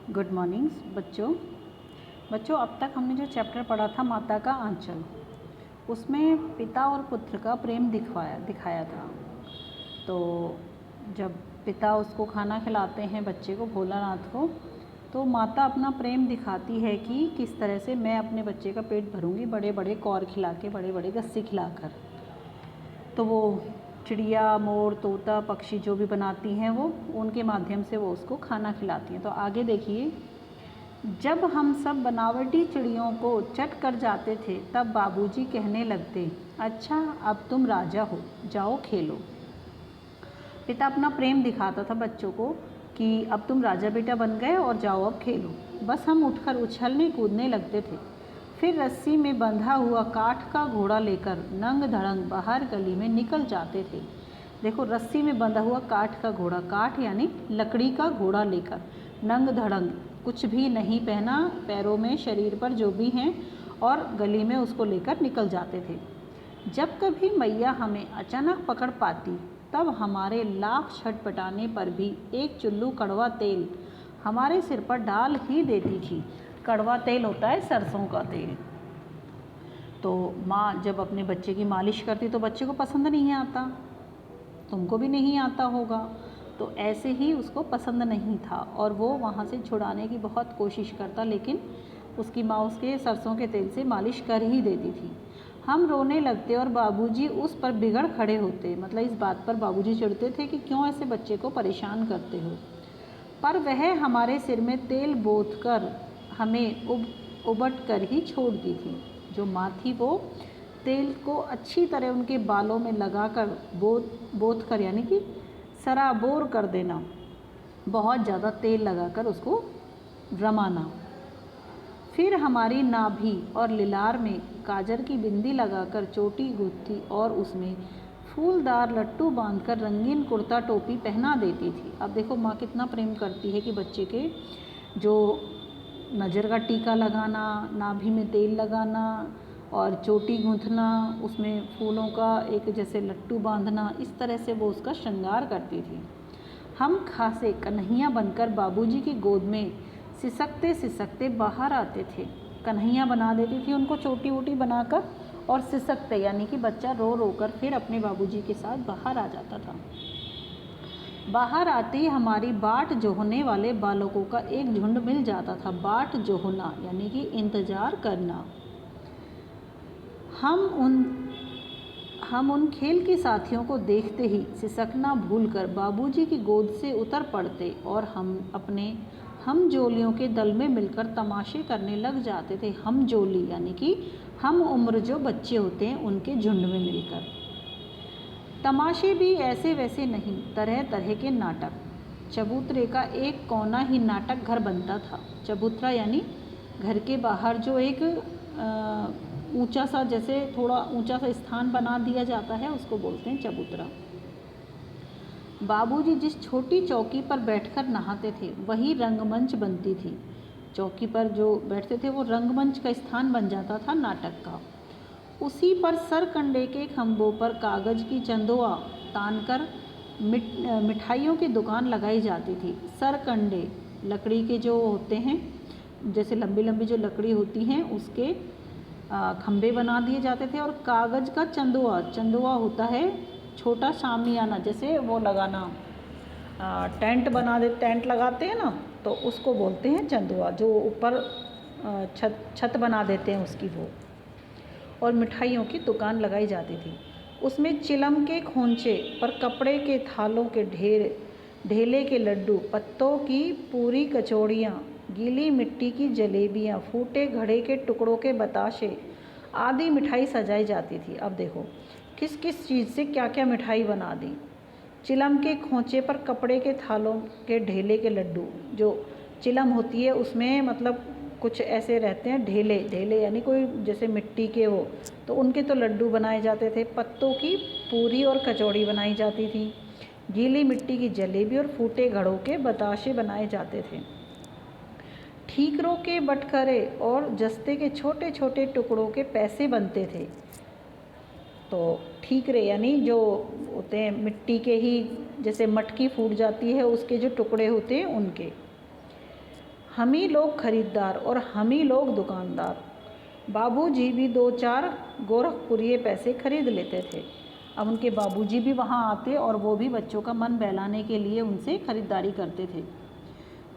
Good morning बच्चों। अब तक हमने जो चैप्टर पढ़ा था माता का आंचल, उसमें पिता और पुत्र का प्रेम दिखाया था। तो जब पिता उसको खाना खिलाते हैं बच्चे को, भोलानाथ को, तो माता अपना प्रेम दिखाती है कि किस तरह से मैं अपने बच्चे का पेट भरूंगी, बड़े बड़े कौर खिला के, बड़े बड़े गस्से खिलाकर। तो वो चिड़िया, मोर, तोता, पक्षी जो भी बनाती हैं वो उनके माध्यम से वो उसको खाना खिलाती हैं। तो आगे देखिए, जब हम सब बनावटी चिड़ियों को चट कर जाते थे तब बाबूजी कहने लगते, अच्छा अब तुम राजा हो, जाओ खेलो। पिता अपना प्रेम दिखाता था बच्चों को कि अब तुम राजा बेटा बन गए और जाओ अब खेलो। बस हम उठकर उछलने कूदने लगते थे। फिर रस्सी में बंधा हुआ काठ का घोड़ा लेकर नंग धड़ंग बाहर गली में निकल जाते थे। देखो, रस्सी में बंधा हुआ काठ का घोड़ा, काठ यानी लकड़ी का घोड़ा लेकर, नंग धड़ंग, कुछ भी नहीं पहना पैरों में, शरीर पर जो भी हैं, और गली में उसको लेकर निकल जाते थे। जब कभी मैया हमें अचानक पकड़ पाती तब हमारे लाख छटपटाने पर भी एक चुल्लू कड़वा तेल हमारे सिर पर डाल ही देती थी। कड़वा तेल होता है सरसों का तेल। तो माँ जब अपने बच्चे की मालिश करती तो बच्चे को पसंद नहीं आता, तुमको भी नहीं आता होगा। तो ऐसे ही उसको पसंद नहीं था और वो वहाँ से छुड़ाने की बहुत कोशिश करता, लेकिन उसकी माँ उसके सरसों के तेल से मालिश कर ही देती थी। हम रोने लगते और बाबूजी उस पर बिगड़ खड़े होते। मतलब इस बात पर बाबूजी चिढ़ते थे कि क्यों ऐसे बच्चे को परेशान करते हो। पर वह हमारे सिर में तेल बोत कर हमें उबट कर ही छोड़ती थी। जो माँ थी वो तेल को अच्छी तरह उनके बालों में लगाकर बोत कर, यानी कि सराबोर कर देना, बहुत ज़्यादा तेल लगाकर उसको रमाना। फिर हमारी नाभि और लिलार में काजर की बिंदी लगाकर चोटी गूंथती और उसमें फूलदार लट्टू बांधकर रंगीन कुर्ता टोपी पहना देती थी। अब देखो माँ कितना प्रेम करती है कि बच्चे के जो नज़र का टीका लगाना, नाभि में तेल लगाना और चोटी गूंथना, उसमें फूलों का एक जैसे लट्टू बांधना, इस तरह से वो उसका श्रृंगार करती थी। हम खासे कन्हैया बनकर बाबूजी की गोद में सिसकते सिसकते बाहर आते थे। कन्हैया बना देती थी उनको, चोटी वोटी बनाकर, और सिसकते यानी कि बच्चा रो रो कर फिर अपने बाबूजी के साथ बाहर आ जाता था। बाहर आते ही हमारी बाट जोहने वाले बालकों का एक झुंड मिल जाता था। बाट जोहना यानी कि इंतज़ार करना। हम उन खेल के साथियों को देखते ही सिसकना भूलकर बाबूजी की गोद से उतर पड़ते और हम जोलियों के दल में मिलकर तमाशे करने लग जाते थे। हम जोली यानी कि हम उम्र जो बच्चे होते हैं उनके झुंड में मिलकर। तमाशे भी ऐसे वैसे नहीं, तरह तरह के नाटक। चबूतरे का एक कोना ही नाटक घर बनता था। चबूतरा यानी घर के बाहर जो एक ऊंचा सा, जैसे थोड़ा ऊंचा सा स्थान बना दिया जाता है, उसको बोलते हैं चबूतरा। बाबूजी जिस छोटी चौकी पर बैठकर नहाते थे वही रंगमंच बनती थी। चौकी पर जो बैठते थे वो रंगमंच का स्थान बन जाता था नाटक का। उसी पर सरकंडे के खंभों पर कागज़ की चंदुआ तानकर मिठाइयों की दुकान लगाई जाती थी। सरकंडे लकड़ी के जो होते हैं, जैसे लंबी लंबी जो लकड़ी होती हैं, उसके खंभे बना दिए जाते थे। और कागज़ का चंदुआ होता है छोटा शामियाना, जैसे वो लगाना, टेंट टेंट लगाते हैं ना, तो उसको बोलते हैं चंदुआ, जो ऊपर छत बना देते हैं उसकी वो। और मिठाइयों की दुकान लगाई जाती थी। उसमें चिलम के खोंचे पर कपड़े के थालों के ढेले के लड्डू, पत्तों की पूरी कचौड़ियाँ, गीली मिट्टी की जलेबियाँ, फूटे घड़े के टुकड़ों के बताशे आदि मिठाई सजाई जाती थी। अब देखो किस किस चीज़ से क्या क्या मिठाई बना दी। चिलम के खोंचे पर कपड़े के थालों के ढेले के लड्डू, जो चिलम होती है उसमें मतलब कुछ ऐसे रहते हैं ढेले यानी कोई जैसे मिट्टी के हो, तो उनके तो लड्डू बनाए जाते थे। पत्तों की पूरी और कचौड़ी बनाई जाती थी। गीली मिट्टी की जलेबी और फूटे घड़ों के बताशे बनाए जाते थे। ठीकरों के बटखरे और जस्ते के छोटे छोटे टुकड़ों के पैसे बनते थे। तो ठीकरे यानी जो होते हैं मिट्टी के ही, जैसे मटकी फूट जाती है उसके जो टुकड़े होते हैं उनके। हम ही लोग खरीदार और हम ही लोग दुकानदार। बाबूजी भी 2-4 गोरखपुरिये पैसे खरीद लेते थे। अब उनके बाबूजी भी वहाँ आते और वो भी बच्चों का मन बहलाने के लिए उनसे ख़रीदारी करते थे।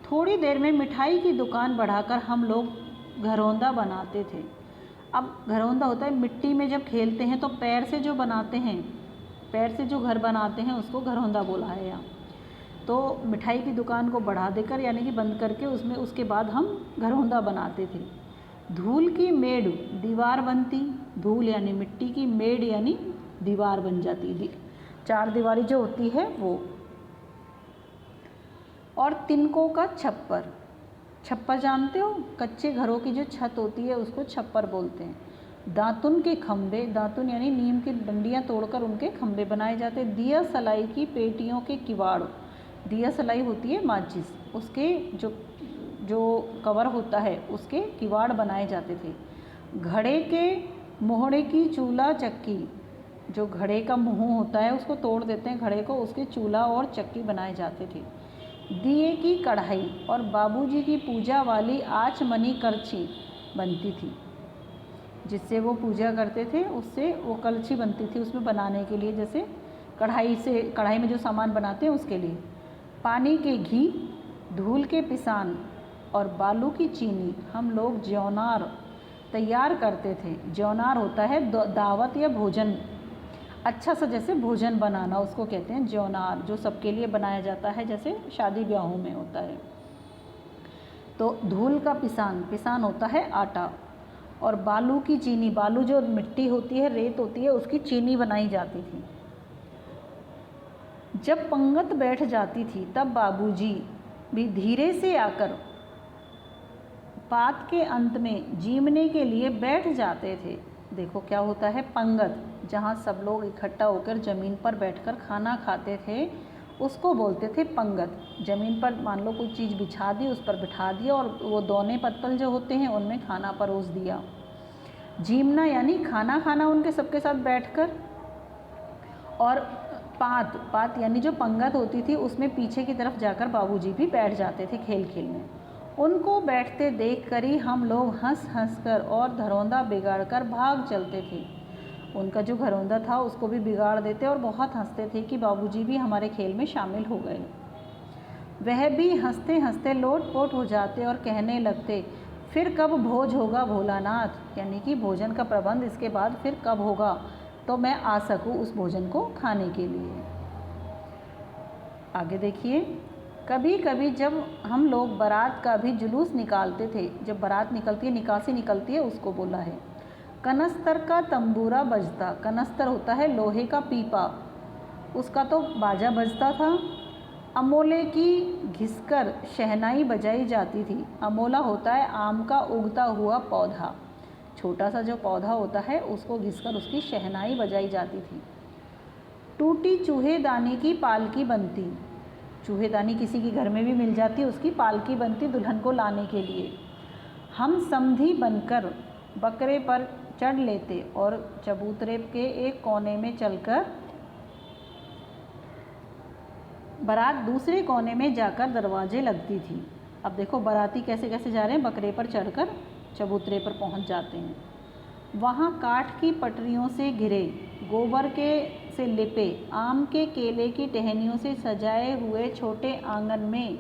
थोड़ी देर में मिठाई की दुकान बढ़ाकर हम लोग घरौंदा बनाते थे। अब घरौंदा होता है मिट्टी में जब खेलते हैं तो पैर से जो बनाते हैं, पैर से जो घर बनाते हैं उसको घरौंदा बोला है यहाँ। तो मिठाई की दुकान को बढ़ा देकर यानी कि बंद करके उसमें उसके बाद हम घरौंदा बनाते थे। धूल की मेड़ दीवार बनती, धूल यानी मिट्टी की, मेड़ यानी दीवार बन जाती, चार दीवारी जो होती है वो। और तिनकों का छप्पर, छप्पर जानते हो, कच्चे घरों की जो छत होती है उसको छप्पर बोलते हैं। दातुन के खम्भे, दातुन यानी नीम की डंडियाँ तोड़कर उनके खम्भे बनाए जाते। दिया सलाई की पेटियों के किवाड़, दिया सलाई होती है माचिस, उसके जो कवर होता है उसके किवाड़ बनाए जाते थे। घड़े के मोहड़े की चूल्हा चक्की, जो घड़े का मुँह होता है उसको तोड़ देते हैं घड़े को, उसके चूल्हा और चक्की बनाए जाते थे। दिए की कढ़ाई और बाबूजी की पूजा वाली आचमनी करछी बनती थी, जिससे वो पूजा करते थे उससे वो कलछी बनती थी उसमें बनाने के लिए, जैसे कढ़ाई में जो सामान बनाते हैं उसके लिए। पानी के घी, धूल के पिसान और बालू की चीनी हम लोग ज्योनार तैयार करते थे। ज्योनार होता है दावत या भोजन, अच्छा सा जैसे भोजन बनाना उसको कहते हैं ज्योनार, जो सबके लिए बनाया जाता है जैसे शादी ब्याहों में होता है। तो धूल का पिसान, पिसान होता है आटा, और बालू की चीनी, बालू जो मिट्टी होती है, रेत होती है, उसकी चीनी बनाई जाती थी। जब पंगत बैठ जाती थी तब बाबूजी भी धीरे से आकर पात के अंत में जीमने के लिए बैठ जाते थे। देखो क्या होता है पंगत, जहाँ सब लोग इकट्ठा होकर ज़मीन पर बैठकर खाना खाते थे उसको बोलते थे पंगत। ज़मीन पर मान लो कोई चीज़ बिछा दी, उस पर बिठा दिया और वो दोने पत्तल जो होते हैं उनमें खाना परोस दिया। जीमना यानी खाना खाना उनके सबके साथ बैठकर। और पात, पात यानी जो पंगत होती थी उसमें पीछे की तरफ जाकर बाबूजी भी बैठ जाते थे खेल खेलने। उनको बैठते देखकर ही हम लोग हंस हंस कर और घरौंदा बिगाड़ कर भाग चलते थे। उनका जो घरौंदा था उसको भी बिगाड़ देते और बहुत हंसते थे कि बाबूजी भी हमारे खेल में शामिल हो गए। वह भी हंसते हंसते लोट-पोट हो जाते और कहने लगते, फिर कब भोज होगा भोलानाथ, यानी कि भोजन का प्रबंध इसके बाद फिर कब होगा तो मैं आ सकूं उस भोजन को खाने के लिए। आगे देखिए, कभी कभी जब हम लोग बारात का भी जुलूस निकालते थे, जब बारात निकलती है, निकासी निकलती है, उसको बोला है। कनस्तर का तंबूरा बजता, कनस्तर होता है लोहे का पीपा, उसका तो बाजा बजता था। अमोले की घिसकर शहनाई बजाई जाती थी। अमोला होता है आम का उगता हुआ पौधा, छोटा सा जो पौधा होता है उसको घिसकर उसकी शहनाई बजाई जाती थी। टूटी चूहेदानी की पालकी बनती, चूहेदानी किसी के घर में भी मिल जाती, उसकी पालकी बनती दुल्हन को लाने के लिए। हम समधी बनकर बकरे पर चढ़ लेते और चबूतरे के एक कोने में चलकर बारात दूसरे कोने में जाकर दरवाजे लगती थी। अब देखो बाराती कैसे कैसे जा रहे हैं, बकरे पर चढ़कर चबूतरे पर पहुंच जाते हैं। वहाँ काठ की पटरियों से घिरे, गोबर के से लिपे, आम के केले की टहनियों से सजाए हुए छोटे आंगन में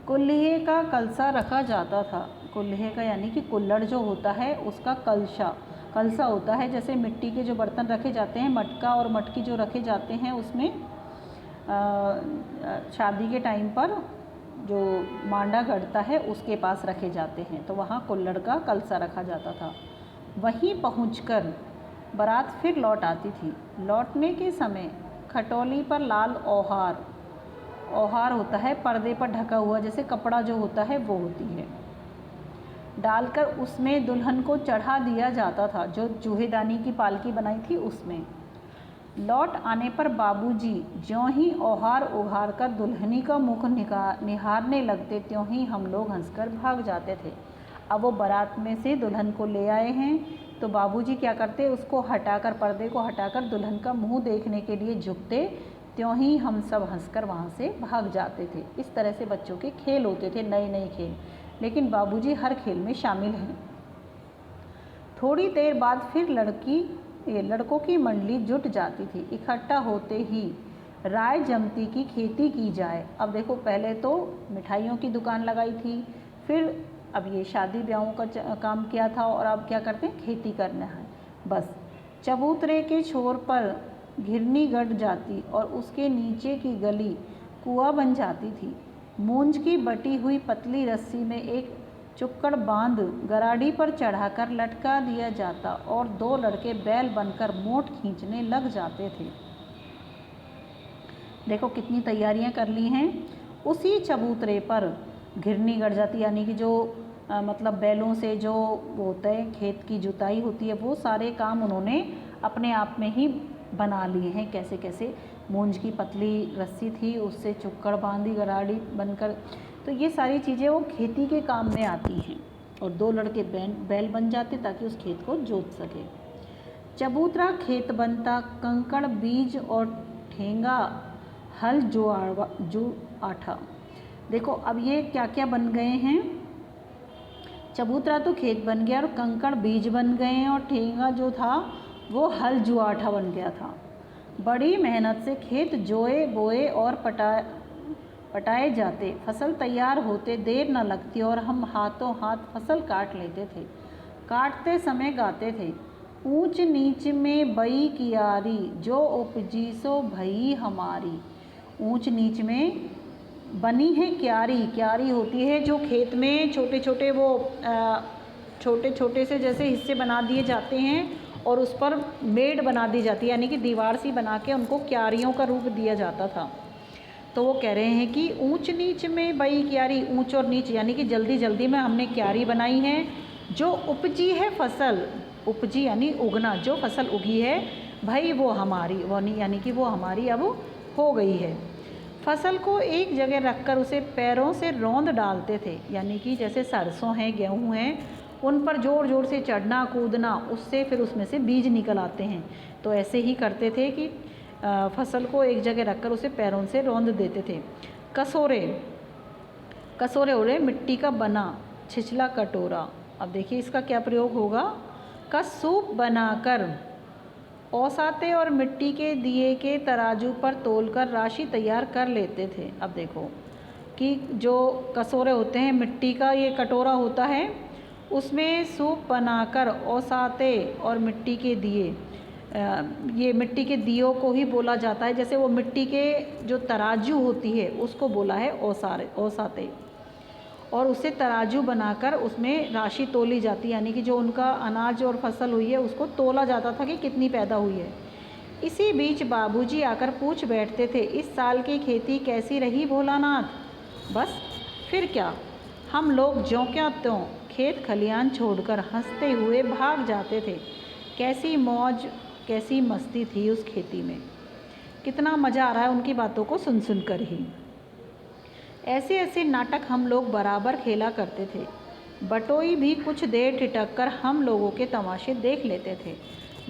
कुल्हे का कलसा रखा जाता था। कुल्हे का यानी कि कुल्हड़ जो होता है उसका कलशा, कलसा होता है जैसे मिट्टी के जो बर्तन रखे जाते हैं, मटका और मटकी जो रखे जाते हैं उसमें शादी के टाइम पर जो मांडा गढ़ता है उसके पास रखे जाते हैं, तो वहाँ कुल्हड़ का कलसा रखा जाता था। वहीं पहुंचकर बारात फिर लौट आती थी। लौटने के समय खटोली पर लाल ओहार, ओहार होता है पर्दे पर ढका हुआ जैसे कपड़ा जो होता है वो होती है, डालकर उसमें दुल्हन को चढ़ा दिया जाता था, जो चूहेदानी की पालकी बनाई थी उसमें। लौट आने पर बाबूजी ज्यों ही ओहार उघार कर दुल्हनी का मुख निहारने लगते, त्यों ही हम लोग हंसकर भाग जाते थे। अब वो बारात में से दुल्हन को ले आए हैं तो बाबूजी क्या करते, उसको हटाकर, पर्दे को हटाकर दुल्हन का मुंह देखने के लिए झुकते, त्यों ही हम सब हंसकर वहाँ से भाग जाते थे। इस तरह से बच्चों के खेल होते थे, नए नए खेल। लेकिन बाबूजी हर खेल में शामिल हैं। थोड़ी देर बाद फिर लड़कों की मंडली जुट जाती थी। इकट्ठा होते ही राय जमती की खेती की जाए। अब देखो, पहले तो मिठाइयों की दुकान लगाई थी, फिर अब ये शादी ब्याहों का काम किया था, और अब क्या करते हैं, खेती करना है। बस चबूतरे के छोर पर घिरनी गड़ जाती और उसके नीचे की गली कुआं बन जाती थी। मूंज की बटी हुई पतली रस्सी में एक चुक्कड़ बांध गराड़ी पर चढ़ाकर लटका दिया जाता और 2 लड़के बैल बनकर मोट खींचने लग जाते थे। देखो कितनी तैयारियां कर ली हैं। उसी चबूतरे पर घिरनी गड़ जाती, यानी कि जो मतलब बैलों से जो होता है, खेत की जुताई होती है, वो सारे काम उन्होंने अपने आप में ही बना लिए हैं। कैसे कैसे, मूंज की पतली रस्सी थी, उससे चुक्कड़ बांधी गराड़ी बनकर, तो ये सारी चीज़ें वो खेती के काम में आती हैं। और 2 लड़के बैल बन जाते ताकि उस खेत को जोत सके। चबूतरा खेत बनता, कंकड़ बीज और ठेंगा हल जुआठा। देखो अब ये क्या क्या बन गए हैं, चबूतरा तो खेत बन गया और कंकड़ बीज बन गए हैं, और ठेंगा जो था वो हल जुआठा बन गया था। बड़ी मेहनत से खेत जोए बोए और पटाए जाते, फसल तैयार होते देर न लगती और हम हाथों हाथ फसल काट लेते थे। काटते समय गाते थे, ऊंच नीच में बई कियारी, जो उपजी सो भई हमारी। ऊंच नीच में बनी है क्यारी। क्यारी होती है जो खेत में छोटे छोटे वो छोटे छोटे से जैसे हिस्से बना दिए जाते हैं और उस पर मेड़ बना दी जाती है, यानी कि दीवार सी बना के उनको क्यारियों का रूप दिया जाता था। तो वो कह रहे हैं कि ऊंच नीच में बई क्यारी, ऊंच और नीच यानी कि जल्दी जल्दी में हमने क्यारी बनाई है। जो उपजी है फसल, उपजी यानी उगना, जो फसल उगी है भाई वो हमारी, वो नहीं यानी कि वो हमारी अब हो गई है। फसल को एक जगह रखकर उसे पैरों से रौंद डालते थे, यानी कि जैसे सरसों हैं, गेहूं हैं, उन पर ज़ोर ज़ोर से चढ़ना कूदना, उससे फिर उसमें से बीज निकल आते हैं। तो ऐसे ही करते थे कि फसल को एक जगह रखकर उसे पैरों से रौंद देते थे। कसोरे, कसोरे हो रहे मिट्टी का बना छिछला कटोरा। अब देखिए इसका क्या प्रयोग होगा, का सूप बनाकर औसाते और मिट्टी के दिए के तराजू पर तोलकर राशि तैयार कर लेते थे। अब देखो कि जो कसोरे होते हैं, मिट्टी का ये कटोरा होता है, उसमें सूप बनाकर औसाते और मिट्टी के दिए, ये मिट्टी के दियों को ही बोला जाता है। जैसे वो मिट्टी के जो तराजू होती है उसको बोला है औसाते, और उससे तराजू बनाकर उसमें राशि तोली जाती है, यानी कि जो उनका अनाज और फसल हुई है उसको तोला जाता था कि कितनी पैदा हुई है। इसी बीच बाबूजी आकर पूछ बैठते थे, इस साल की खेती कैसी रही भोलानाथ। बस फिर क्या, हम लोग ज्यों क्या त्यों खेत खलियान छोड़कर हंसते हुए भाग जाते थे। कैसी मौज कैसी मस्ती थी उस खेती में, कितना मज़ा आ रहा है उनकी बातों को सुन सुन कर ही। ऐसे ऐसे नाटक हम लोग बराबर खेला करते थे। बटोई भी कुछ देर ठिठक कर हम लोगों के तमाशे देख लेते थे।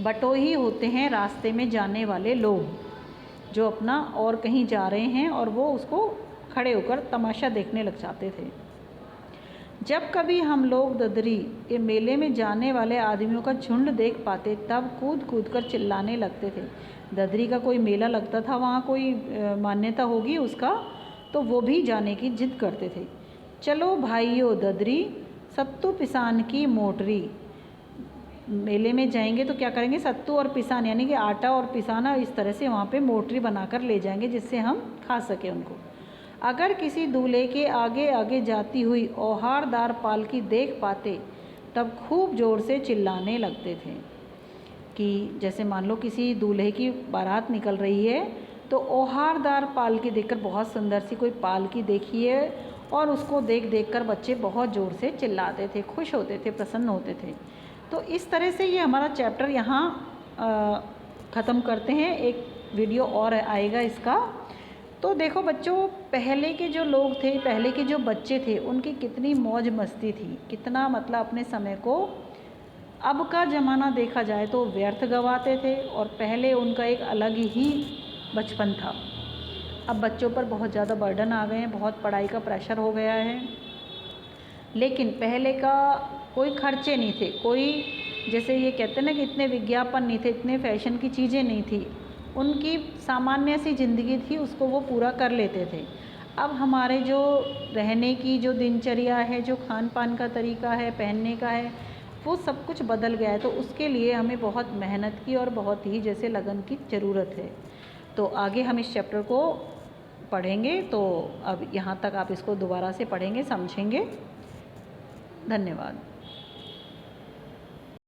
बटोई होते हैं रास्ते में जाने वाले लोग, जो अपना और कहीं जा रहे हैं और वो उसको खड़े होकर तमाशा देखने लग जाते थे। जब कभी हम लोग ददरी के मेले में जाने वाले आदमियों का झुंड देख पाते, तब कूद कूद कर चिल्लाने लगते थे। ददरी का कोई मेला लगता था, वहाँ कोई मान्यता होगी उसका, तो वो भी जाने की जिद करते थे। चलो भाइयों ददरी, सत्तू पिसान की मोटरी। मेले में जाएंगे तो क्या करेंगे, सत्तू और पिसान यानी कि आटा और पिसाना, इस तरह से वहाँ पे मोटरी बनाकर ले जाएंगे जिससे हम खा सकें उनको। अगर किसी दूल्हे के आगे आगे जाती हुई औहारदार पालकी देख पाते, तब खूब ज़ोर से चिल्लाने लगते थे। कि जैसे मान लो किसी दूल्हे की बारात निकल रही है, तो औहारदार पालकी देखकर, बहुत सुंदर सी कोई पालकी देखी है और उसको देख देख कर बच्चे बहुत ज़ोर से चिल्लाते थे, खुश होते थे, प्रसन्न होते थे। तो इस तरह से ये हमारा चैप्टर यहाँ ख़त्म करते हैं। एक वीडियो और आएगा इसका। तो देखो बच्चों, पहले के जो लोग थे, पहले के जो बच्चे थे, उनकी कितनी मौज मस्ती थी, कितना मतलब अपने समय को, अब का ज़माना देखा जाए तो व्यर्थ गवाते थे, और पहले उनका एक अलग ही बचपन था। अब बच्चों पर बहुत ज़्यादा बर्डन आ गए हैं, बहुत पढ़ाई का प्रेशर हो गया है। लेकिन पहले का कोई खर्चे नहीं थे, कोई जैसे ये कहते हैं ना कि इतने विज्ञापन नहीं थे, इतने फैशन की चीज़ें नहीं थी, उनकी सामान्य सी ज़िंदगी थी, उसको वो पूरा कर लेते थे। अब हमारे जो रहने की जो दिनचर्या है, जो खान पान का तरीका है, पहनने का है, वो सब कुछ बदल गया है। तो उसके लिए हमें बहुत मेहनत की और बहुत ही जैसे लगन की ज़रूरत है। तो आगे हम इस चैप्टर को पढ़ेंगे, तो अब यहाँ तक आप इसको दोबारा से पढ़ेंगे, समझेंगे। धन्यवाद।